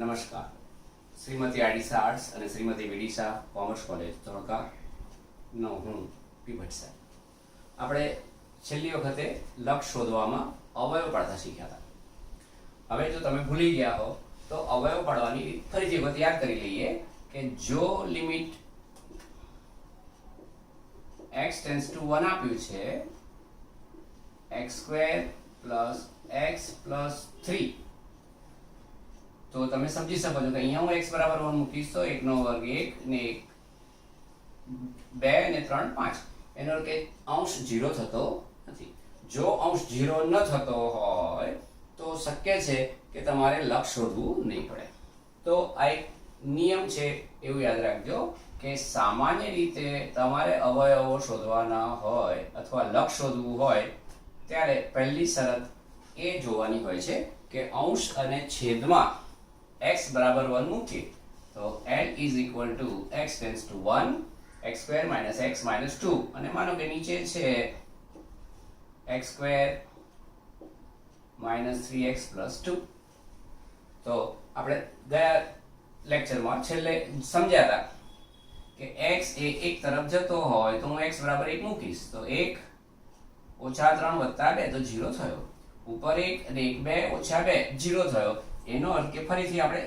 નમસ્કાર. શ્રીમતી આડીસા આર્ટ્સ અને Shrimati વિડીસા commerce college ધોળકાનો હું પી ભટ્ટ. આપણે છેલ્લી વખતે લક્ષ શોધવામાં અવયવ પાડતા શીખ્યા હતા. હવે જો તમે ભૂલી ગયા હો તો અવયવ પાડવાની ફરીથી વખત યાદ કરી લઈએ કે જો લિમિટ x ટેન્ડ્સ ટુ 1 આપ્યું છે x² + x + 3, તો તમે સમજી શકો છો કે અહીંયા હું x બરાબર 1 મૂકીશ તો 1 નો વર્ગ 1 ને 1 2 ને 3 5, એનો અર્થ કે અંશ 0 થતો નથી. જો અંશ 0 ન થતો હોય તો શક્ય છે કે તમારે લક્ષ શોધવું નહીં પડે. તો આ એક નિયમ છે, એવું યાદ રાખજો કે સામાન્ય રીતે તમારે અવયવો શોધવાના હોય અથવા લક્ષ શોધવું હોય ત્યારે પહેલી શરત એ જોવાની હોય છે કે અંશ અને છેદમાં x બરાબર 1 મૂકીએ તો l = x tends to 1 x² - x - 2, અને માનો કે નીચે છે x² - 3x + 2. તો આપણે ગયા લેક્ચરમાં છેલ્લે સમજ્યા હતા કે x એ એક તરફ જતો હોય તો હું x બરાબર 1 મૂકીશ તો 1 - 3 + 2 તો 0 થયો. ઉપર 1 અને 1 2 - 2 0 થયો. એનો અર્થ કે ફરીથી આપણે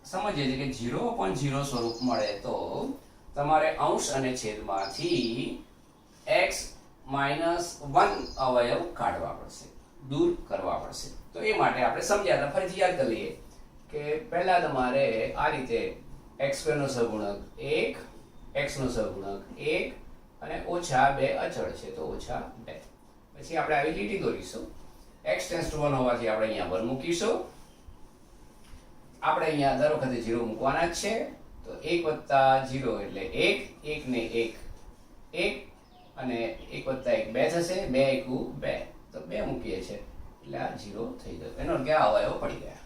સમજીએ છીએ કે 0/0 સ્વરૂપ મળે તો તમારે અંશ અને છેદમાંથી x - 1 અવયવ કાઢવા પડશે, દૂર કરવા પડશે. તો એ માટે આપણે સમજ્યા હતા, ફરીથી યાદ કરી લઈએ કે પહેલા તમારે આ રીતે x² નો સહગુણક 1, x નો સહગુણક 1 અને -2 અચળ છે તો -2. પછી આપણે આવી લીટી દોરીશું. x ટેન્ડ્સ ટુ 1 હોવાથી આપણે અહીંયા 1 મૂકીશું. આપણે અહીંયા દર વખતે 0 મૂકવાના જ છે તો 1 + 0 એટલે 1, 1 ને 1 1 અને 1 + 1 2 થશે, 2 × 1 2, તો 2 મૂકીએ છે એટલે આ 0 થઈ ગયો. એનો અર્થ કે આ અવયવ પડી ગયા.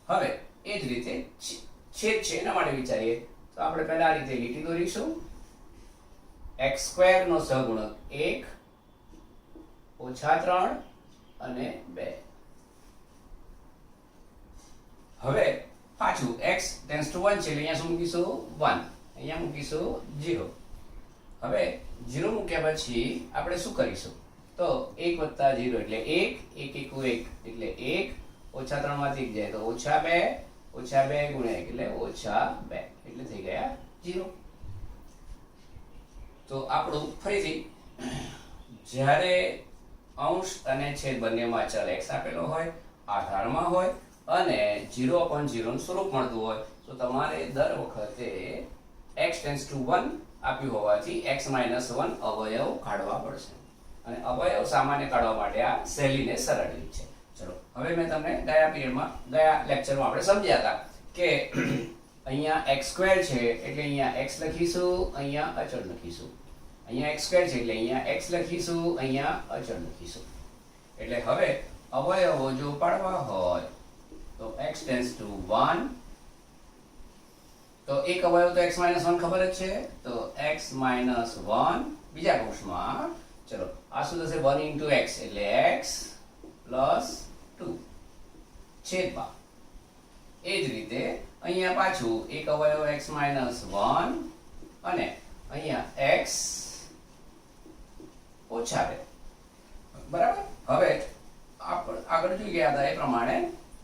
હવે એ જ રીતે છેદ છે એના માટે વિચારીએ તો આપણે પહેલા આ રીતે લીટી દોરીશું. x² નો સહગુણક 1 -3 અને 2. હવે પાછું x ટેન્ડ્સ ટુ 1 છે એટલે અહીંયા શું મૂકીશું 1, અહીંયા મૂકીશું 0. હવે 0 મૂક્યા પછી આપણે શું કરીશું તો 1 + 0 એટલે 1, 1 × 1 એટલે 1, -3 માંથી 1 જાય તો -2, -2 × 1 એટલે -2 એટલે થઈ ગયા 0. તો આપણું ફરીથી જ્યારે અંશ અને છેદ બંનેમાં ચલ x આપેલો હોય, આધારમાં હોય અને 0/0 નું સ્વરૂપ મળતું હોય તો તમારે દર વખતે x ટેન્ડ્સ ટુ 1 આપ્યું હોવાથી x - 1 અવયવ કાઢવા પડશે. અને અવયવ સામાન્ય કાઢવા માટે આ સહેલી ને સરળ રીત છે. ચલો હવે મેં તમને ગયા લેક્ચરમાં આપણે સમજ્યા હતા કે અહીંયા x² છે એટલે અહીંયા x લખીશું, અહીંયા અચળ લખીશું. અહીંયા x² છે એટલે અહીંયા x લખીશું, અહીંયા અચળ લખીશું. એટલે હવે અવયવો જો પાડવા હોય તો x ટેન્ડ્સ ટુ 1 તો એક અવયવ તો x - 1 ખબર જ છે તો x - 1 બીજા કૌંસમાં, ચલો આ શું થશે 1 × x એટલે x + 2 છેદમાં. એ જ રીતે અહીંયા પાછું એક અવયવ x - 1 અને અહીંયા x -2. બરાબર. હવે આગળ જોઈ ગયા હતા એ પ્રમાણે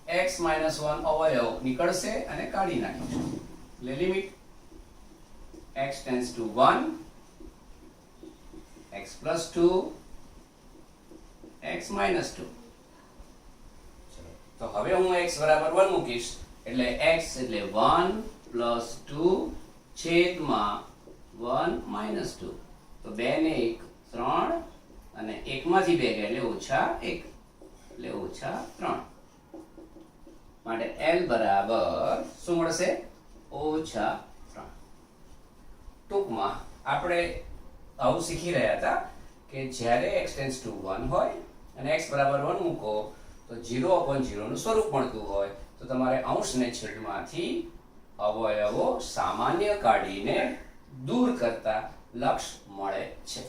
x - 1 અવયવ નીકળશે અને કાઢી નાખીશું. એટલે limit x tends to 1 x + 2 x - 2. તો હવે હું x બરાબર 1 મૂકીશ એટલે x એટલે 1 + 2 છેદમાં 1 - 2. તો 2 ને 1 3 અને 1 માંથી 2 ગયા એટલે -1 એટલે -3. માટે l બરાબર શું મળશે -3. ટૂંકમાં આપણે આવું શીખી રહ્યા હતા કે જ્યારે x ટેન્ડ્સ ટુ 1 હોય અને x બરાબર 1 મૂકો તો 0/0 નું સ્વરૂપ મળતું હોય તો તમારે અંશ ને છેદમાંથી અવયવો સામાન્ય કાઢીને દૂર કરતા લક્ષ મળે છે.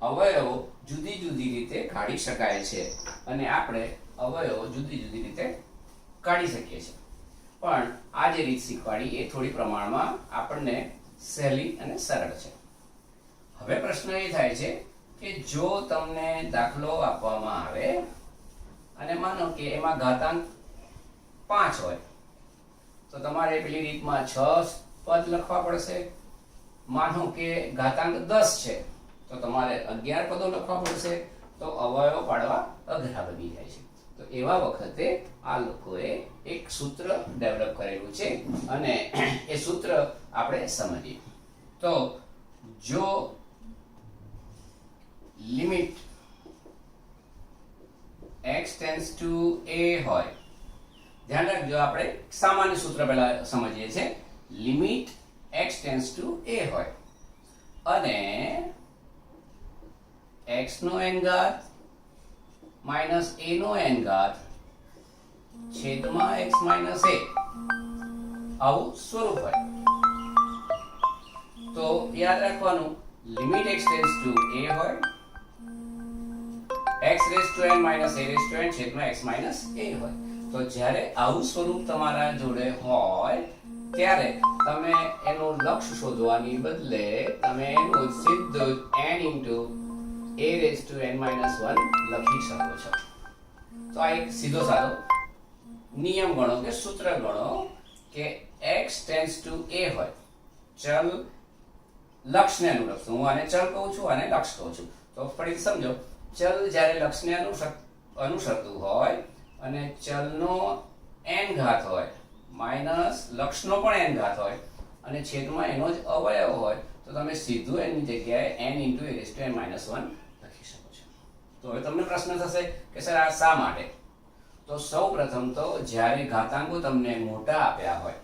અવયવો જુદી જુદી રીતે કાઢી શકાય છે અને આપણે અવયવો જુદી જુદી રીતે કાઢી શકીએ છીએ. પણ આ જે રીત શીખવાડી એ થોડી પ્રમાણમાં આપણને સહેલી અને સરળ છે. હવે પ્રશ્ન એ થાય છે કે જો તમને દાખલો આપવામાં આવે અને માનો કે એમાં ઘાતાંક 5 હોય તો તમારે પેલી રીતમાં 6 પદ લખવા પડશે. માનો કે ઘાતાંક 10 છે તો તમારે 11 પદો લખવા પડશે. તો અવયવો પાડવા અઘરા બની જાય છે. તો એવા વખતે આ લોકોએ એક સૂત્ર ડેવલપ કરેલું છે અને એ સૂત્ર આપણે સમજીએ. તો જો limit x tends to a હોય, ધ્યાન રાખજો આપણે સામાન્ય સૂત્ર પહેલા સમજીએ છીએ. Limit x tends to a હોય અને x નો n ઘાત માઈનસ a નો n ઘાત છેદમાં x માઈનસ a આવું સ્વરૂપ હોય તો યાદ રાખવાનું limit x tends to a હોય, x raise to n minus a raise to n છેદમાં x માઈનસ a હોય. તો જ્યારે આવું સ્વરૂપ તમારા જોડે હોય ત્યારે તમે એનું લક્ષ શોધવાની બદલે તમે એનું સીધું n into a raised to n minus 1 લખી શકો છો. તો આ એક સીધો સાધો નિયમ ગણો કે સૂત્ર ગણો કે x tends to a હોય, ચલ લક્ષને અનુલક્ષતું. હું આને ચલ કહું છું, આને લક્ષ કહું છું. તો ફરી સમજો, ચલ જ્યારે લક્ષને અનુસરતું હોય અને ચલનો n ઘાત હોય માઈનસ લક્ષનો પણ n ઘાત હોય અને છેદમાં એનો જ અવયવ હોય તો તમે સીધું એની જગ્યાએ n into a raised to n minus 1 લખી શકો છો. તો હવે તમને પ્રશ્ન થશે કે સર આ શા માટે? તો સૌ પ્રથમ તો જ્યારે ઘાતાંકો તમને મોટા આપ્યા હોય,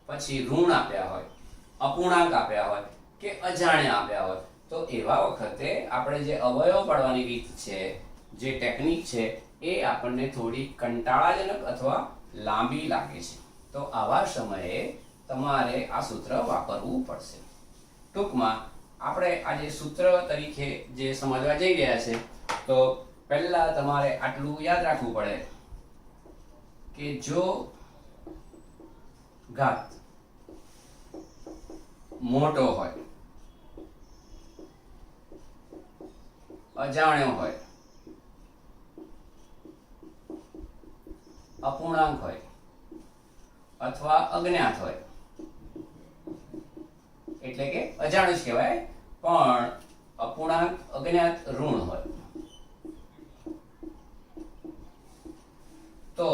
પછી ઋણ આપ્યા હોય, અપૂર્ણાંક આપ્યા હોય કે અજાણ્યા આપ્યા હોય તો એવા વખતે આપણે જે અવયવ પાડવાની રીત છે, જે ટેકનિક છે એ આપણને થોડી કંટાળાજનક અથવા લાંબી લાગે છે. તો આવા સમયે તમારે આ સૂત્ર વાપરવું પડશે. ટૂંકમાં આપણે આજે સૂત્ર તરીકે જે સમજવા જઈ રહ્યા છે તો પહેલા તમારે આટલું યાદ રાખવું પડે કે જો ઘાત મોટો હોય, અજાણ્યો હોય, અપૂર્ણાંક હોય અથવા અજ્ઞાત હોય, એટલે કે અજાણ્યું જ કહેવાય પણ અપૂર્ણાંક અજ્ઞાત ઋણ હોય તો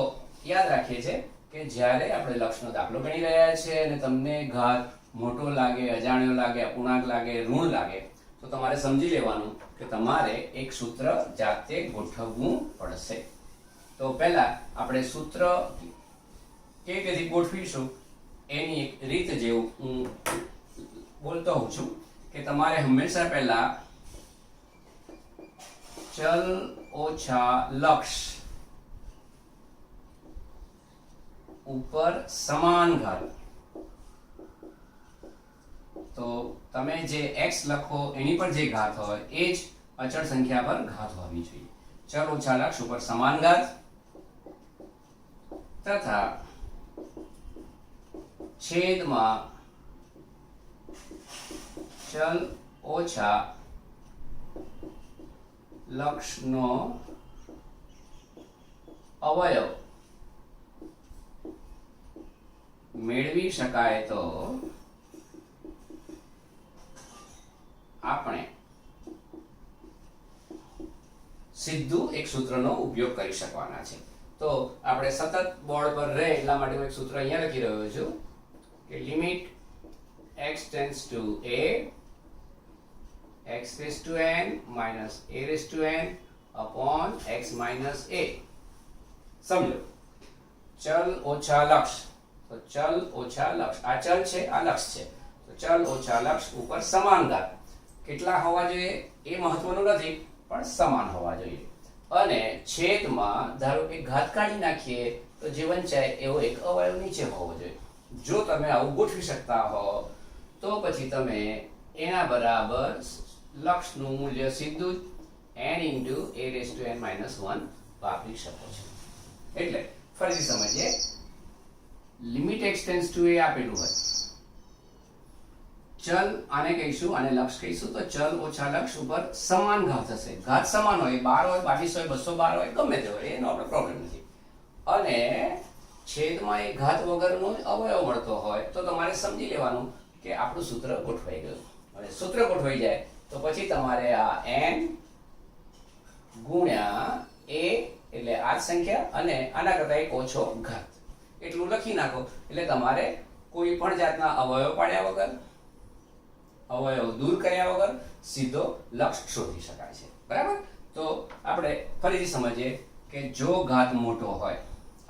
યાદ રાખીએ છીએ કે જ્યારે આપણે લક્ષનો દાખલો ગણી રહ્યા છીએ અને તમને ઘાત મોટો લાગે, અજાણ્યો લાગે, અપૂર્ણાંક લાગે, ઋણ લાગે તો તમારે સમજી લેવાનું કે તમારે એક સૂત્ર જાતે ગોઠવવું પડશે. તો પહેલા આપણે સૂત્ર કેવી રીતે ગોઠવીશું એની એક રીત જેવું હું બોલતો હોઉં છું કે તમારે હંમેશા પહેલા ચલ ઓછા લક્ષ ઉપર સમાન ઘાત. તો તમે જે x લખો એની પર જે ઘાત હોય એ જ અચળ સંખ્યા પર ઘાત હોવી જોઈએ. ચલ ઓછા લક્ષ ઉપર સમાન ઘાત તથા છેદમાં ચલ ઓછા લક્ષનો અવયવ મેળવી શકાય તો આપણે સીધું એક સૂત્રનો ઉપયોગ કરી શકવાના છે. તો આપણે સતત બોર્ડ પર રહે એટલા માટે હું એક સૂત્ર અહીંયા લખી રહ્યો છું કે limit x tends to a x raised to n minus a raised to n upon x minus a. સમજો, ચલ ઓછા લક્ષ. તો ચલ ઓછા લક્ષ, આ ચલ છે, આ લક્ષ છે. તો ચલ ઓછા લક્ષ ઉપર સમાન ઘાત. કેટલા હોવા જોઈએ એ મહત્વનું નથી પણ સમાન હોવા જોઈએ. અને છેદમાં ધારો કે ઘાત કાઢી નાખીએ તો જે વંચાય એવો એક અવયવ નીચે હોવો જોઈએ. જો તમે આવું ગોઠવી શકતા હો તો પછી તમે એના બરાબર લક્ષનું મૂલ્ય સીધું n into a raised to n minus 1 વાપરી શકો છો. એટલે ફરીથી સમજીએ. Limit x tends to a આપેલું હોય, ચલ આને કહીશું, આને લક્ષ કહીશું, તો ચલ ઓછા લક્ષ ઉપર સમાન ઘાત હશે. ઘાત સમાન હોય, 12 હોય, 22 હોય, 212 હોય, ગમે તે હોય, એનો આપણે પ્રોબ્લેમ નથી. અને છેદમાં એ ઘાત વગરનો અવયવ મળતો હોય તો તમારે સમજી લેવાનું કે આપણું સૂત્ર ગોઠવાઈ ગયું. અને સૂત્ર ગોઠવાઈ જાય તો પછી તમારે આ n ગુણ્યા a એટલે આ સંખ્યા અને આના કરતા એક ઓછો ઘાત એટલું લખી નાખો. એટલે તમારે કોઈ પણ જાતના અવયવ પાડ્યા વગર, અવયવ દૂર કર્યા વગર સીધો લક્ષ શોધી શકાય છે. બરાબર? તો આપણે ફરીથી સમજીએ કે જો ઘાત મોટો હોય,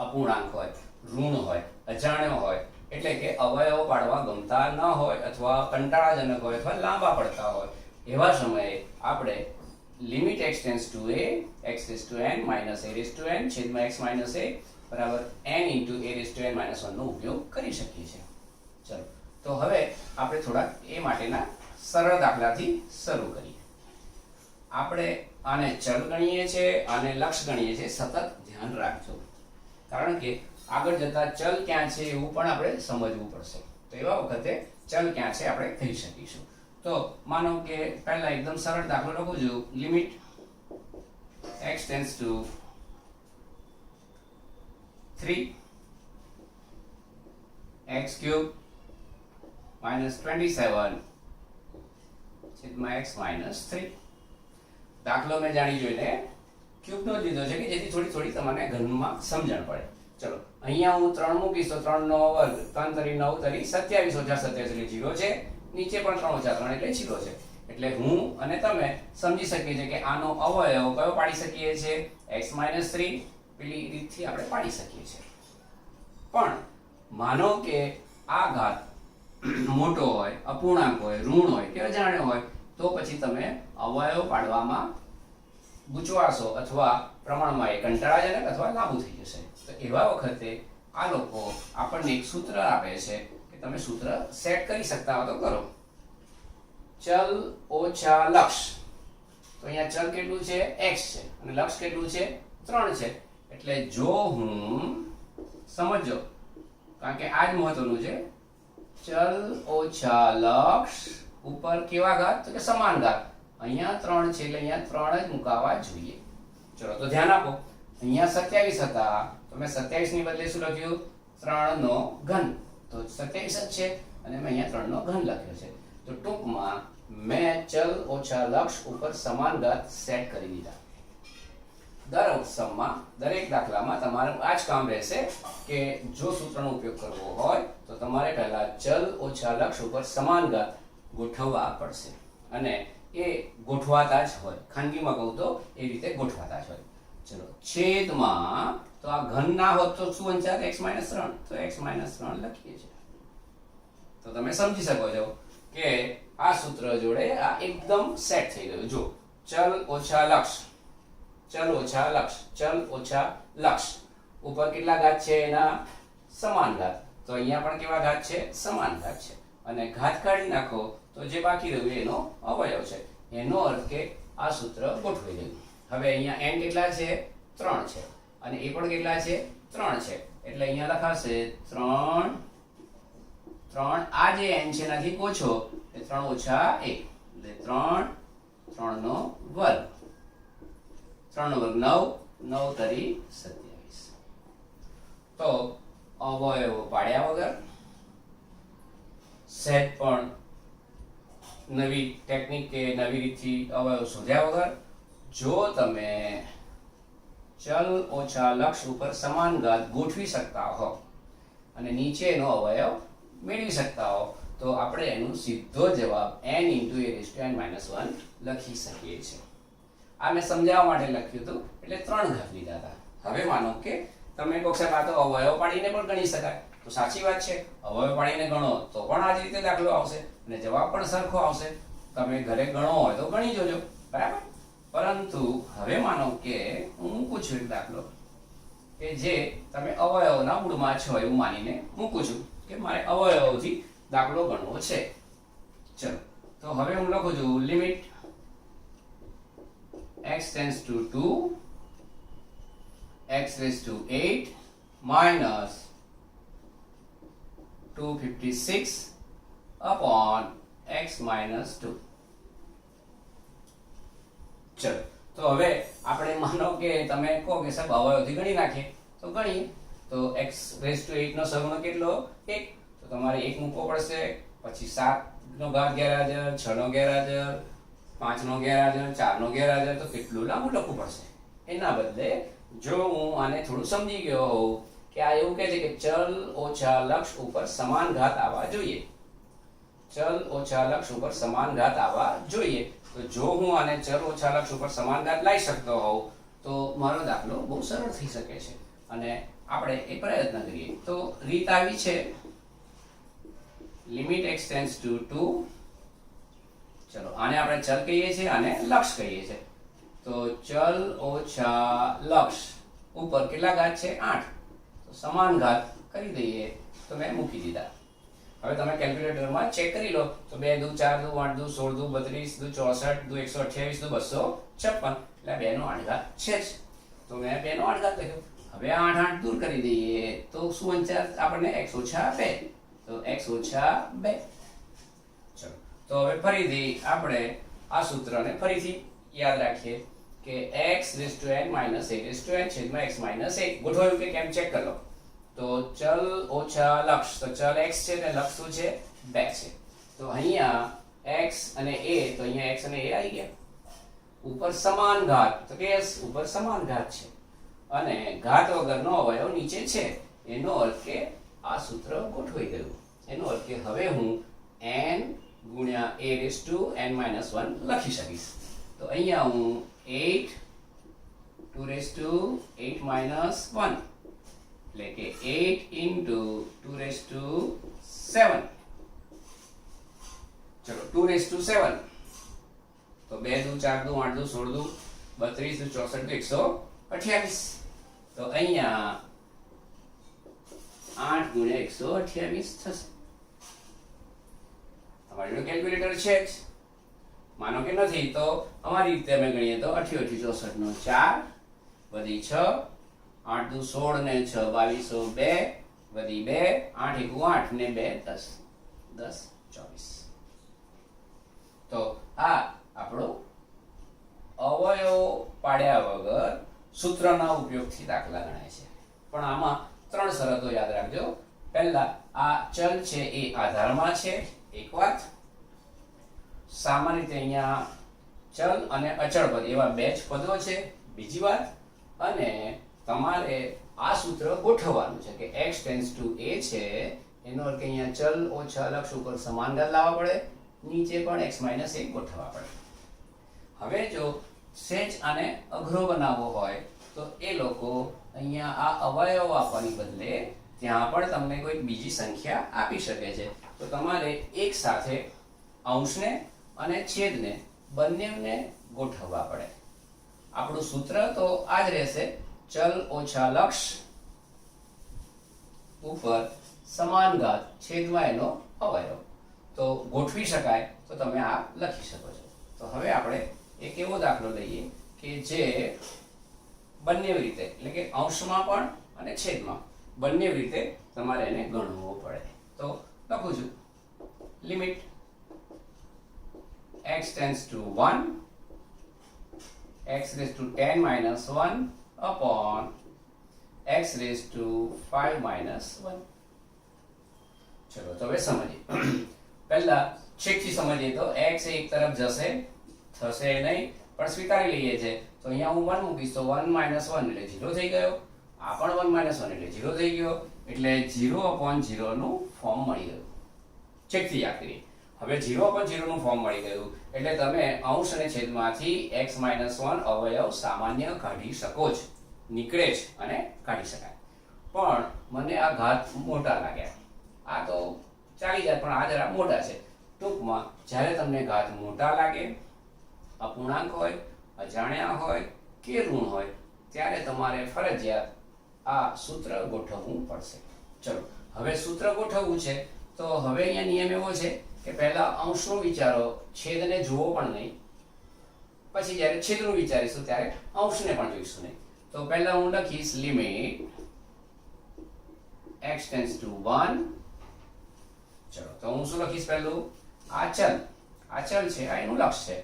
અપૂર્ણાંક હોય, ઋણ હોય, અજાણ્યો હોય, એટલે કે અવયવ પાડવા ગમતા ન હોય અથવા કંટાળાજનક હોય અથવા લાંબા પડતા હોય, એવા સમયે આપણે limit x tends to a x raise to n minus a raise to n છેદમાં x માઇનસ a બરાબર n into a raise to n minus 1 નો ઉપયોગ કરી શકીએ છીએ. ચલો, તો હવે આપણે થોડા એ માટેના સરળ દાખલાથી શરૂ કરીએ. આપણે આને ચલ ગણીએ છીએ અને લક્ષ ગણીએ છીએ. સતત ધ્યાન રાખજો, કારણ કે આગળ જતા ચલ ક્યાં છે એવું પણ આપણે સમજવું પડશે. તો એવા વખતે ચલ ક્યાં છે આપણે કહી શકીશું. તો માનો કે પહેલા એકદમ સરળ દાખલો લખું છું. Limit x tends two 3 x cube minus 27 છેદમાં x minus 3. દાખલો મેં જાણી જોઈને ક્યુબનો જ લીધો છે કે જેથી થોડી થોડી તમને ગણનમાં સમજણ પડે. ચલો, અહીંયા હું 3 મૂકીશ તો 3 નો વર્ગ, 3 તરી 9 તરી 27 ઓછા 27 એટલે 0 છે. નીચે પણ 3 ઓછા 3 એટલે 0 છે. એટલે હું અને તમે સમજી શકીએ છીએ કે આનો અવયવ કયો પાડી શકીએ છીએ? x minus 3 પેલી રીતથી આપણે પાડી શકીએ છીએ. પણ માનો કે આ ઘાત મોટો હોય, અપૂર્ણાંક હોય, ઋણ હોય કે અજાણ્યો હોય તો પછી તમે અવયવ પાડવામાં ગૂંચવાશો અથવા પ્રમાણમાં એ કંટાળાજનક અથવા લાંબુ થઈ જશે. તો એવા વખતે આ લોકો આપણને એક સૂત્ર આપે છે કે તમે સૂત્ર સેટ કરી શકતા હો તો કરો. ચલ ઓછા લક્ષ. તો અહીંયા ચલ કેટલું છે? x છે અને લક્ષ કેટલું છે? 3 છે. એટલે જો હું સમજો, કારણ કે આ જ મહત્વનું છે, ચલ ઓછા લક્ષ ઉપર કેવા ઘાત? તો કે સમાન ઘાત. અહીંયા 3 છે એટલે અહીંયા 3 જ મુકાવા જોઈએ. ચલો, તો ધ્યાન આપો. અહીંયા 27 હતા તો મેં 27 ની બદલે શું લખ્યું? 3 નો ઘન. તો 27 જ છે અને મેં અહીંયા 3 નો ઘન લખ્યો છે. તો ટૂંકમાં મેં ચલ ઓછા લક્ષ ઉપર સમાન ઘાત સેટ કરી દીધા. દરેક દાખલામાં તમારું આ જ કામ રહેશે કે જો સૂત્રનો ઉપયોગ કરવો હોય તો તમારે પહેલા ચલ ઓછા લક્ષ ઉપર સમાન ઘાત ગોઠવવા પડશે. અને એ ગોઠવાતા જ હોય, ખાનગીમાં કહું તો એ રીતે ગોઠવાતા જ હોય. ચલો, છેદમાં તો આ ઘન ના હોત તો શું વંચાત? x minus 3. તો x minus 3 લખીએ છીએ. તો તમે સમજી શકો છો કે આ સૂત્ર જોડે આ એકદમ સેટ થઈ ગયું. જો ચલ ઓછા લક્ષ, ચલ ઓછા લક્ષ, ચલ ઓછા લક્ષ ઉપર કેટલા ઘાત છે? એના સમાન ઘાત. તો અહીંયા પણ કેવા ઘાત છે? સમાન ઘાત છે. અને ઘાત કાઢી નાખો તો જે બાકી રહ્યું એનો અવયવ છે. એનો અર્થ કે આ સૂત્ર ગોઠવાઈ ગયું. હવે અહીંયા n કેટલા છે? 3 છે અને એ પણ કેટલા છે? 3 છે. એટલે અહીંયા લખાશે 3 3. આ જે n છે એનાથી ઓછો એટલે 3 ઓછા 1 એટલે 3 3 નો વર્ગ. 3 નો વર્ગ 9, 9 તરી 27. તો અવયવો પાડ્યા વગર, સહેજ પણ નવી ટેકનિક કે નવી રીતથી અવયવ શોધ્યા વગર જો તમે ચલ ઓછા લક્ષ ઉપર સમાન ઘાત ગોઠવી શકતા હો અને નીચેનો અવયવ મેળવી શકતા હો તો આપણે એનો સીધો જવાબ n * a⁻n−1 લખી શકીએ છીએ. આ મેં સમજાવવા માટે લખ્યું હતું એટલે 3 ઘાત લીધા હતા. હવે માનો કે તમે કહો સાહેબ આ તો અવયવ પાડીને પણ ગણી શકાય. તો સાચી વાત છે, અવયવ પાડીને ગણો તો પણ આ જ રીતે દાખલો આવશે અને જવાબ પણ સરખો આવશે. તમે ઘરે ગણો હોય તો ગણી જોજો, બરાબર. પરંતુ હવે માનો કે હું મૂકું છું એક દાખલો કે જે તમે અવયવના મૂળમાં છો એવું માનીને મૂકું છું કે મારે અવયવથી દાખલો ગણવો છે. ચલો, તો હવે હું લખું છું limit x tends two 2 x raised to 8 minus 256 upon x minus 2. ચલો તો હવે આપણે માનો કે તમે કહો કે સાહેબ અવયવથી ગણી નાખીએ તો ગણીએ. તો x રેઝ ટુ 8 નો સહગુણક કેટલો 1, તો તમારે 1 મૂકવો પડશે, પછી 7 નો ઘાત ગેરહાજર, 6 નો ગેરહાજર, 5 નો ગેરહાજર, 4 નો ગેરહાજર, તો કેટલું લાંબુ લખવું પડશે. એના બદલે જો હું આને થોડું સમજી ગયો હોઉં કે આ એવું કહે છે કે ચલ ઓછા લક્ષ ઉપર સમાન ઘાત આવવા જોઈએ, ચલ ઓછા લક્ષ ઉપર સમાન ઘાત આવવા જોઈએ. તો જો હું આને ચલ ઓછા લક્ષ ઉપર સમાન ઘાત લાવી શકતો હોઉં તો મારો દાખલો બહુ સરળ થઈ શકે છે અને આપણે એ પ્રયત્ન કરીએ. તો રીત આવી છે લિમિટ x ટેન્ડ્સ ટુ 2. ચલો આને આપણે ચલ કહીએ છીએ અને લક્ષ કહીએ છીએ. તો ચલ ઓછા લક્ષ ઉપર કેટલા ઘાત છે 8, તો સમાન ઘાત કરી દઈએ. તો મેં મૂકી દીધા. હવે તમે કેલ્ક્યુલેટરમાં ચેક કરી લો તો 2 દુ 4 દુ 8 દુ 16 દુ 32 દુ 64 દુ 128 દુ 256, એટલે 2 નો 8 ઘાત છે જ. તો મેં 2 નો 8 ઘાત લખ્યો. હવે 8 8 દૂર કરી દઈએ તો શું અંચાર આપણને x ઓછા 2, તો x ઓછા 2. ચલો તો હવે ફરીથી આપણે આ સૂત્રને ફરીથી યાદ રાખીએ કે x raise to n minus a raise to n છેદમાં x માઇનસ 1 ગોઠવાયું કે કેમ ચેક કરી લો. તો ચલ ઓછા લક્ષ, તો ચલ x છે ને લક્ષ શું છે 2 છે. તો અહીંયા x અને a, તો અહીંયા x અને a આવી ગયા. ઉપર સમાન ઘાત, તો કે ઉપર સમાન ઘાત છે અને ઘાત વગરનો અવયવ નીચે છે. એનો અર્થ કે આ સૂત્ર ગોઠવાઈ ગયું. એનો અર્થ કે હવે હું n ગુણ્યા a raise to n minus 1 લખી શકીશ. તો અહીંયા હું 8 2 રેઝ ટુ 8 માઇનસ 1, એટલે કે 8 into 2 રેઝ ટુ 7. ચલો 2 રેઝ ટુ 7, તો 2 દુ 4 દુ 8 દુ 16 દુ 32 દુ 64 દુ 128. તો અહીંયા 8 ગુણ્યા 128 થશે. તમારી જોડે કેલ્ક્યુલેટર છે જ, માનો કે નથી તો અમારી રીતે અમે ગણીએ તો 88 64 નો 4 વધી 6, 8 દુ 16 ને 6 22 2 વધી 2, 8 એકુ 8 ને 2 10 10 24. તો આ આપણો અવયવ પાડ્યા વગર સૂત્રના ઉપયોગથી દાખલા ગણાય છે. પણ આમાં 3 શરતો યાદ રાખજો. પહેલા આ ચલ છે એ આધારમાં છે, એક વાત. સામાન્ય રીતે અહીંયા ચલ અને અચળ પદ એવા 2 જ પદો છે, બીજી વાત. અને તમારે આ સૂત્ર ગોઠવવાનું છે કે x ટેન્ડ્સ ટુ a છે, એનો અર્થ કે અહીંયા ચલ ઓછા લક્ષ ઉપર સમાન ઘાત લાવવા પડે, નીચે પણ x માઇનસ 1 ગોઠવવા પડે. હવે જો સેજ આને અઘરો બનાવવો હોય તો એ લોકો અહીંયા આ અવયવ આપવાની બદલે ત્યાં પણ તમને કોઈ બીજી સંખ્યા આપી શકે છે. તો તમારે એક સાથે અંશને અને છેદને બંનેને ગોઠવવા પડે. આપણું સૂત્ર તો આ જ રહેશે, ચલ ઓછા લક્ષ ઉપર સમાન ઘાત છેદમાં એનો અવયવ. તો ગોઠવી શકાય તો તમે આ લખી શકો છો. તો હવે આપણે એક એવો દાખલો લઈએ કે જે બંને રીતે, એટલે કે અંશમાં પણ અને છેદમાં બંને રીતે તમારે એને ગણવો પડે. તો લખું છું limit x tends to 1 x raise to 10 minus 1 upon x raise to 5 minus 1. ચલો તો હવે સમજીએ. પહેલા છેકથી સમજીએ તો x એક તરફ જશે, થશે નહીં, પણ સ્વીકારી લઈએ છે. તો અહીંયા હું 1 મૂકીશ તો 1 માઇનસ 1 એટલે 0 થઈ ગયો. આ પણ 1 માઇનસ 1 એટલે 0 થઈ ગયો. એટલે 0 upon 0 નું ફોર્મ મળી ગયું. છેકથી યાદ કરીએ. હવે 0 upon 0 નું ફોર્મ મળી ગયું એટલે તમે અંશ અને છેદમાંથી x માઇનસ 1 અવયવ સામાન્ય કાઢી શકો છો, નીકળે છે અને કાઢી શકાય. પણ મને આ ઘાત મોટા લાગ્યા. આ તો ચાલી જાય, પણ આ જરા મોટા છે. ટૂંકમાં જ્યારે તમને ઘાત મોટા લાગે, અપૂર્ણાંક હોય, અજાણ્યા હોય કે ઋણ હોય, ત્યારે તમારે ફરજિયાત આ સૂત્ર ગોઠવવું પડશે. ચલો હવે સૂત્ર ગોઠવવું છે તો હવે અહીંયા નિયમ એવો છે કે પહેલા અંશનું વિચારો, છેદને જુઓ પણ નહીં. પછી જ્યારે છેદનું વિચારીશું ત્યારે અંશને પણ જોઈશું નહીં. તો પહેલા હું લખીશ લિમિટ x ટેન્ડ્સ ટુ 1. ચલો તો હું શું લખીશ પહેલું? આ ચલ છે, આ એનું લક્ષ છે,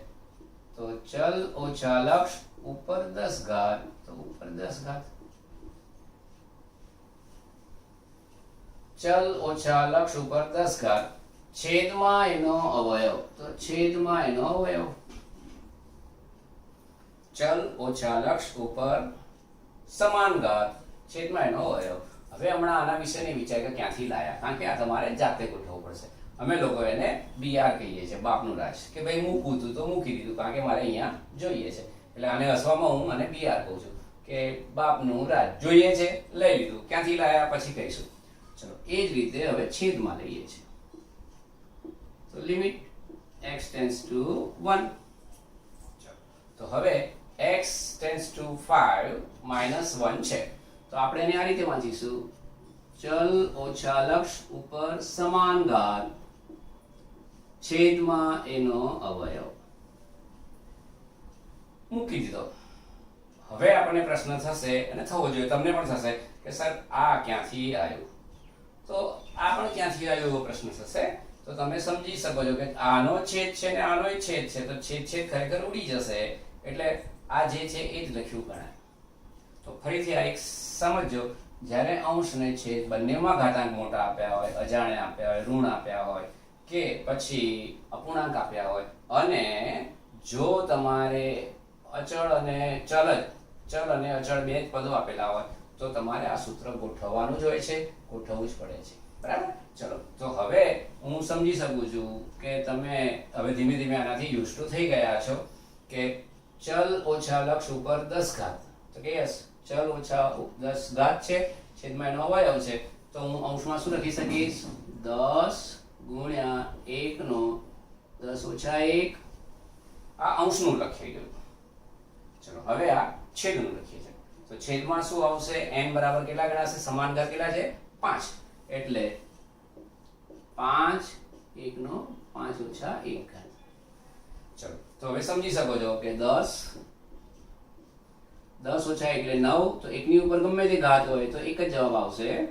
તો ચલ ઓછા લક્ષ ઉપર 10 ઘાત, તો ઉપર 10 ઘાત. ચલ ઓછા લક્ષ ઉપર 10 ઘાત છેદમાં એનો અવયવ, તો છેદમાં એનો અવયવ. ચલ ઓછા લક્ષ ઉપર સમાન ઘાત છેદમાં એનો અવયવ. હવે હમણાં આના વિશે નહીં વિચાર કે ક્યાંથી લાયા, કારણ કે આ તમારે જાતે ગોઠવવું પડશે. અમે લોકો એને બીઆર કહીએ છીએ, બાપનું રાજ, કે ભાઈ મૂકવું હતું તો મૂકી દીધું, કારણ કે મારે અહીંયા જોઈએ છે. એટલે આને હસવામાં હું અને બીઆર કહું છું કે બાપનું રાજ જોઈએ છે, લઈ લીધું. ક્યાંથી લાયા પછી કહીશું. ચલો એ જ રીતે હવે છેદમાં લઈએ છીએ, તો લિમિટ x ટેન્ડ્સ ટુ 1. તો હવે x ટેન્ડ્સ ટુ 5 માઇનસ 1 છે, તો આપણે એને આ રીતે વાંચીશું, ચલ ઓછા લક્ષ ઉપર સમાન ઘાત છેદમાં એનો અવયવ. મૂકી દીધો. હવે આપણને પ્રશ્ન થશે, અને થવો જોઈએ, તમને પણ થશે કે સર આ ક્યાંથી આવ્યું, તો આ પણ ક્યાંથી આવ્યું એવો પ્રશ્ન થશે. તો તમે સમજી શકો છો કે આનો છેદ છે ને આનો છેદ છે, તો છેદ ખરેખર ઉડી જશે, એટલે આ જે છે એ જ લખ્યું ગણાય. તો ફરીથી આ એક સમજો, જ્યારે અંશ ને છેદ બંનેમાં ઘાતાંક મોટા આપ્યા હોય, અજાણ્યા આપ્યા હોય, ઋણ આપ્યા હોય કે પછી અપૂર્ણાંક આપ્યા હોય, અને જો તમારે અચળ અને ચલ અને અચળ બે જ પદો આપેલા હોય, તો તમારે આ સૂત્ર ગોઠવવાનું જ હોય છે, ગોઠવવું જ પડે છે. બરાબર. ચલો તો હવે હું સમજી શકું છું કે તમે હવે ધીમે ધીમે આનાથી યુઝ ટુ થઈ ગયા છો કે ચલ ઓછા લક્ષ ઉપર 10 ઘાત, તો કે યસ ચલ ઓછા 10 ઘાત છે, છેદમાં એનો અવયવ છે, તો હું અંશમાં શું લખી શકીશ? 10 ગુણ્યા 1 નો 10 ઓછા 1. આ અંશનું લખાઈ ગયું. ચલો હવે આ છેદનું લખીએ છીએ, તો છેદમાં શું આવશે? n બરાબર કેટલા ગણાશે? સમાન ઘાત કેટલા છે? 5, એટલે 5 1 નો 5 ઓછા 1 ઘાત. ચલો તો હવે સમજી શકો છો કે 10 ઓછા 1 એટલે 9, તો 1 ની ઉપર ગમે તે ઘાત હોય તો એક જ જવાબ આવશે.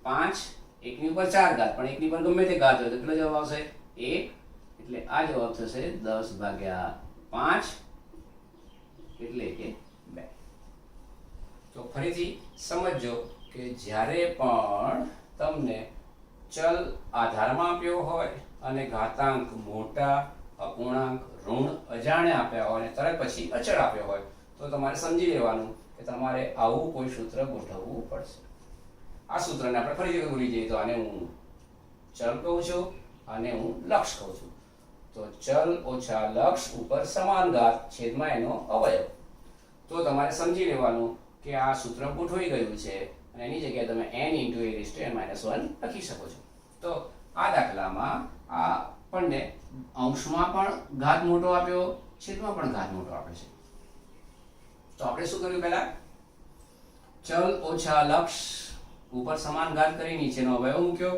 5 1 ની ઉપર 4 ઘાત, પણ 1 ની ઉપર ગમે તે ઘાત હોય તો કેટલો જવાબ આવશે? 1, એટલે આ જવાબ થશે 10/5, એટલે કે 2. તો ફરીથી સમજો કે જ્યારે પણ તમને ચલ આધારમાં આપ્યો હોય અને ઘાતાંક મોટા, અપૂર્ણાંક, ઋણ, અજાણ્યા આપ્યા હોય અને તરત પછી અચળ આપ્યો હોય, તો તમારે સમજી લેવાનું કે તમારે આવું કોઈ સૂત્ર ગોઠવવું પડશે. આ સૂત્રને આપણે ફરીથી ભૂલી જઈએ તો આને હું ચલ કહું છું અને હું લક્ષ કહું છું. તો ચલ ઓછા લક્ષ ઉપર સમાન ઘાત છેદમાં એનો અવયવ. તો તમારે સમજી લેવાનું કે આ સૂત્ર ગોઠવાઈ ગયું છે, અને એની જગ્યાએ તમે n × a⁻1 લખી શકો છો. તો આ દાખલામાં આપણને અંશમાં પણ ઘાત મોટો આપ્યો, છેદમાં પણ ઘાત મોટો આપે છે. તો આપણે શું કર્યું? પહેલા ચલ ઓછા લક્ષ ઉપર સમાન ઘાત કરી નીચેનો અવયવ મૂક્યો,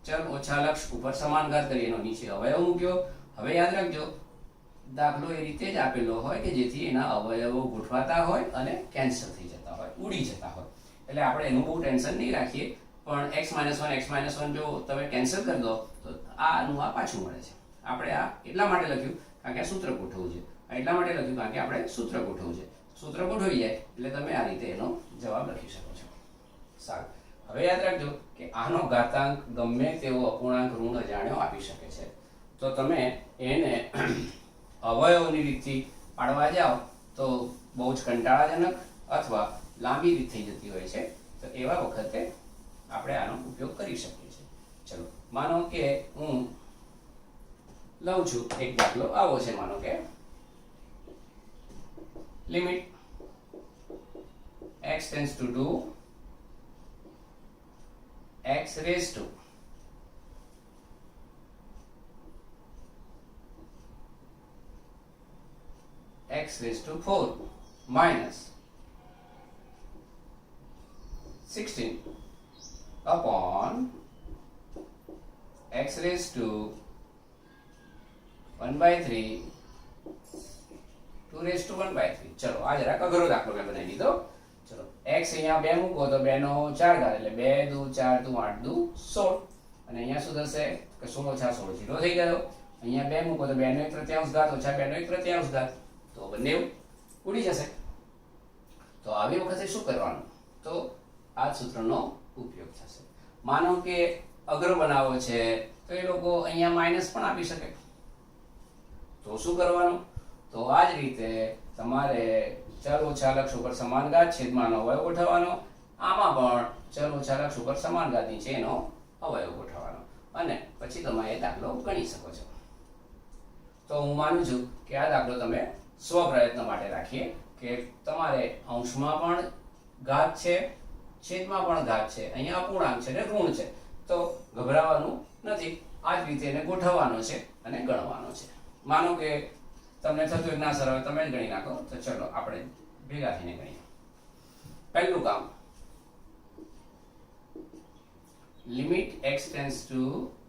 ચલ ઓછા લક્ષ ઉપર સમાન ઘાત કરી એનો નીચે અવયવ મૂક્યો. હવે યાદ રાખજો, દાખલો એ રીતે જ આપેલો હોય કે જેથી એના અવયવો ગોઠવાતા હોય અને કેન્સલ થઈ જતા હોય, ઉડી જતા હોય. એટલે આપણે એનું બહુ ટેન્શન નહીં રાખીએ, પણ x - 1 જો તમે કેન્સલ કરી દો તો આનું આ પાછું મળે છે. આપણે આ એટલા માટે લખ્યું કારણ કે આ સૂત્ર ગોઠવવું છે, એટલા માટે લખ્યું કારણ કે આપણે સૂત્ર ગોઠવવું છે. સૂત્ર ગોઠવી જાય એટલે તમે આ રીતે એનો જવાબ લખી શકો છો. સારું, હવે યાદ રાખજો કે આનો ઘાતાંક ગમે તેવો અપૂર્ણાંક, ઋણ, અજાણ્યો આપી શકે છે. તો તમે એને અવયવની રીતથી પાડવા જાઓ તો બહુ જ કંટાળાજનક અથવા લાંબી રીત થઈ જતી હોય છે. તો એવા વખતે આપણે આનો ઉપયોગ કરી શકીએ છીએ. ચલો માનો કે હું લઉં છું એક દાખલો આવો છે. માનો કે limit x tends two 2 x raised to x raised to 4 minus 16 upon x raised to 1/3 2 raised to 1/3. ચલો આ જરા અઘરો દાખલો મેં બનાવી દીધો. ચલો x અહીંયા 2 મૂકો તો 2 નો 4 ઘાત એટલે 2 દુ 4 દુ 8 દુ 16 અને અહીંયા શું થશે કે 16 ઓછા 16 0 થઈ ગયો. અહીંયા 2 મૂકો તો 2 નો 1/3 ઘાત ઓછા 2 નો 1/3 ઘાત તો બંને ઉડી જશે. તો આવી વખતે શું કરવાનું તો આ સૂત્રનો ઉપયોગ થશે. માનો કે અગ્ર બનાવો છે તો એ લોકો અહીંયા માઈનસ પણ આપી શકે તો શું કરવાનું તો આ જ રીતે તમારે ચલ ઓછા લક્ષ ઉપર સમાન ઘાત છેદમાં અવયવ ગોઠવવાનો. આમાં પણ ચલ ઓછા લક્ષ ઉપર સમાન ઘાત નીચે એનો અવયવ ગોઠવવાનો અને પછી તમે એ દાખલો ગણી શકો છો. તો હું માનું છું કે આ દાખલો તમે સ્વ પ્રયત્ન માટે રાખીએ કે તમારે અંશમાં પણ ઘાત છે છેદમાં પણ ઘાત છે અહીંયા અપૂર્ણાંક છે ને ઋણ છે તો ગભરાવાનું નથી. આ જ રીતે એને ગોઠવવાનો છે અને ગણવાનો છે. માનો કે તમને થતું ના સર હવે તમે જ ગણી નાખો તો ચલો આપણે ભેગા થઈને ગણીએ. પહેલું કામ લિમિટ x ટેન્ડ્સ ટુ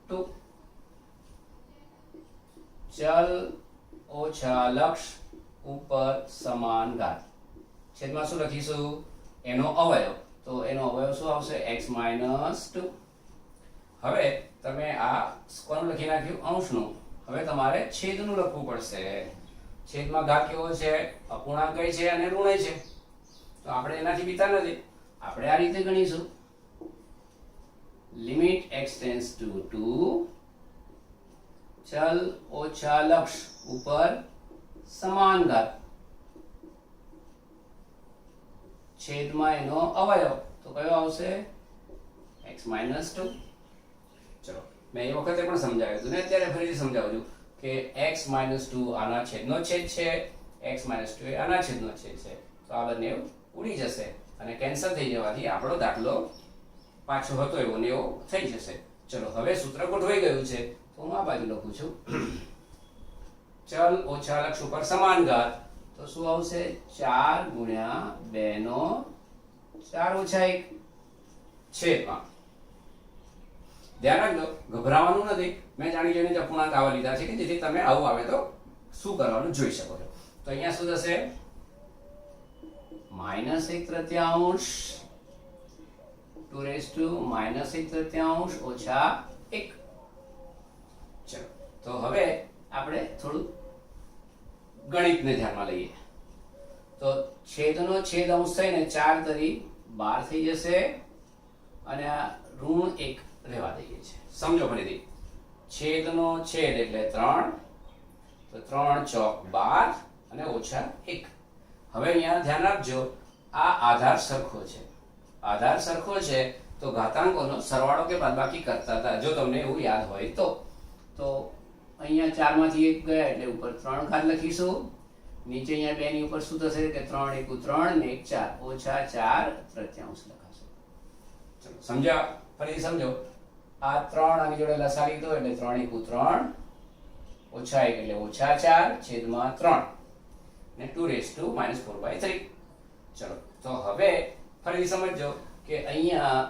2 ચલ ઓછા લક્ષ ઉપર સમાન ઘાત છેદમાં શું લખીશું એનો અવયવ તો એનો અવયવ શું આવશે x - 2. હવે તમે આ કોનું લખી નાખ્યું અંશનું. હવે તમારે છેદનું લખવું પડશે. છેદમાં ઘાત કેવો છે અપૂર્ણાંક છે અને ઋણ છે તો આપણે એનાથી બીતા નથી. આપણે આ રીતે ગણીશું લિમિટ x ટેન્ડ્સ ટુ 2 ચલ ઓછા લક્ષ ઉપર સમાન ઘાત છેદમાં એનો અવયવ તો કયો આવશે x - 2. ચલો મેં એ વખતે પણ સમજાવ્યું હતું ને અત્યારે ફરીથી સમજાવું છું કે x - 2 આના છેદનો છેદ છે x - 2 એ આના છેદનો છેદ છે તો આ બંને ઉડી જશે અને કેન્સલ થઈ જવાથી આપણો દાખલો પાછો હતો એવો ને એવો થઈ જશે. ચલો હવે સૂત્ર ગોઠવાઈ ગયું છે તો હું આ બાજુ લખું છું ચલ ઓછા લક્ષ ઉપર સમાન ઘાત તો શું આવશે 4 ગુણ્યા 2 નો 4 ઓછા 1 છેદમાં. ધ્યાન રાખજો ગભરાવાનું નથી. મેં જાણી જોઈને અપૂર્ણાંક આવા લીધા છે કે જેથી તમે આવું આવે તો શું કરવાનું જોઈ શકો છો. તો અહીંયા શું થશે -1/3 2 -1/3 ઓછા 1. ચલો તો હવે આપણે થોડું ગણિતને ધ્યાનમાં લઈએ તો છેદનો છેદ અંશ થઈને 4 તરી 12 થઈ જશે અને આ ઋણ 1 રહેવા દઈએ છે. સમજો ફરીથી છેદનો છેદ એટલે 3 તો 3 ચોક 12 અને ઓછા 1. હવે અહીંયા ધ્યાન રાખજો આ આધાર સરખો છે. આધાર સરખો છે તો ઘાતાંકોનો સરવાળો કે બાદબાકી કરતા હતા જો તમને એવું યાદ હોય તો અહીંયા 4 માંથી 1 ગયા એટલે ઉપર 3 ઘાત લખીશું. નીચે અહીંયા 2 ની ઉપર શું થશે કે 3 * 1 = 3 ને 1 4 ઓછા 4/3 લખાશે. ચલો સમજ્યા ફરીથી સમજો આ 3 આની જોડે લસા લીધો એટલે 3 * 1 = 3 ઓછા 1 એટલે ઓછા 4 છેદમાં 3 ને 2 - -4/3. ચલો તો હવે ફરીથી સમજજો કે અહીંયા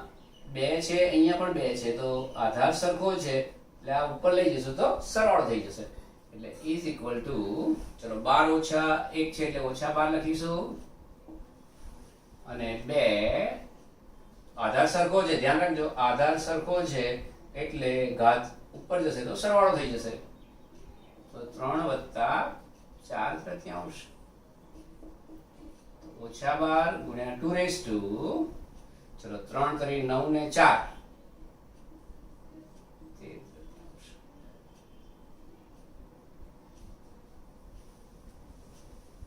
2 છે અહીંયા પણ 2 છે તો આધાર સરખો છે એટલે આ ઉપર લઈ જશું તો સરળ થઈ જશે એટલે ઇઝ ઇક્વલ ટુ ચલો 12 ઓછા 1 છે એટલે ઓછા 12 લખીશું અને 2 આધાર સરખો છે. ધ્યાન રાખજો આધાર સરખો છે એટલે ઘાત ઉપર જશે તો સરવાળો થઈ જશે તો 3 + 4/3 ઓછા 12 ગુણ્યા 2 ચલો 3 કરી 9 ને 4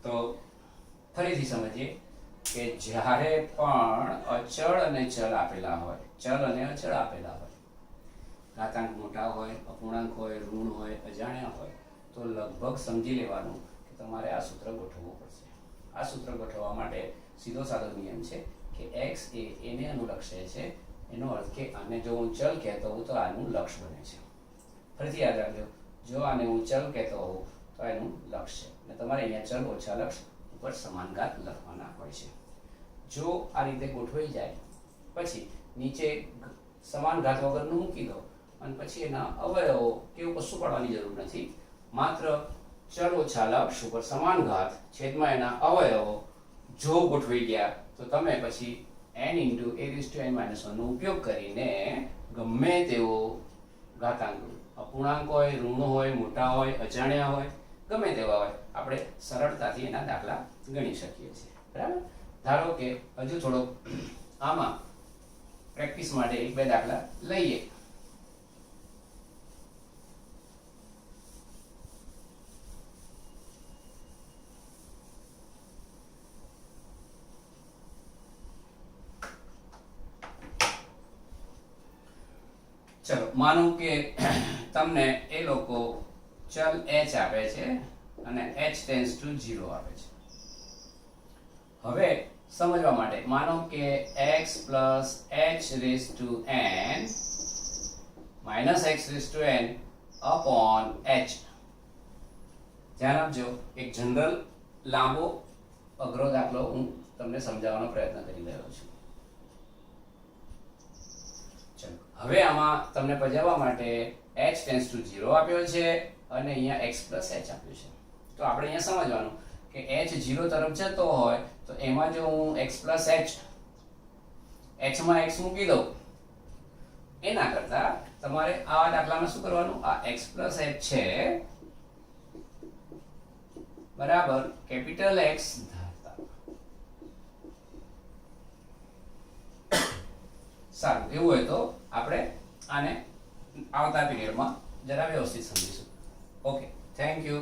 તો ફરીથી સમજીએ કે જ્યારે પણ અચળ અને ચલ આપેલા હોય ઘાતાંક મોટા હોય અપૂર્ણાંક હોય ઋણ હોય અજાણ્યા હોય તો લગભગ સમજી લેવાનું કે તમારે આ સૂત્ર ગોઠવવું પડશે. આ સૂત્ર ગોઠવવા માટે સીધો સાદો નિયમ છે કે x એ એને અનુલક્ષે છે એનો અર્થ કે આને જો હું ચલ કહેતો હોઉં તો આનું લક્ષ બને છે. ફરીથી યાદ રાખજો જો આને હું ચલ કહેતો હોઉં તો એનું લક્ષ છે અને તમારે અહીંયા ચલ ઓછા લક્ષ ઉપર સમાન ઘાત લખવાના હોય છે. જો આ રીતે ગોઠવાઈ જાય પછી નીચે સમાન ઘાત વગરનું મૂકી દો અને પછી એના અવયવો કેવું કશું પડવાની જરૂર નથી. માત્ર ચલ ઓછા લક્ષ ઉપર સમાન ઘાત છેદમાં એના અવયવો જો ગોઠવાઈ ગયા તો તમે પછી n into a raised to n minus 1 નો ઉપયોગ કરીને ગમે તેવો ઘાતાંક, અપૂર્ણાંક હોય, ઋણ હોય, મોટા હોય, અજાણ્યા હોય, ગમે તેવા હોય, આપણે સરળતાથી એના દાખલા ગણી શકીએ છીએ. બરાબર? ધારો કે હજુ થોડો આમાં પ્રેક્ટિસ માટે એક બે દાખલા લઈએ. ચલો માનો કે તમને એ લોકો ચલ h આપે છે અને h ટેન્ડ્સ ટુ 0 આપે છે. હવે સમજવા માટે માનો કે x plus h raised to n minus x raised to n upon h. ધ્યાન આપજો, એક જનરલ લાંબો અઘરો દાખલો હું તમને સમજાવવાનો પ્રયત્ન કરી રહ્યો છું. હવે આમાં તમને પજાવવા માટે h ટેન્ડ્સ ટુ 0 આપ્યો છે અને અહીંયા x plus h આપ્યું છે. તો આપણે અહીંયા સમજવાનું કે h 0 તરફ જતો હોય તો એમાં જો હું x plus h માં x મૂકી દઉં, એના કરતા તમારે આ દાખલામાં શું કરવાનું, આ x plus h છે બરાબર કેપિટલ X ધારતા. સારું, એવું હોય તો આપણે આને આવતા પીરિયડમાં જરા વ્યવસ્થિત સમજીશું. Okay, thank you.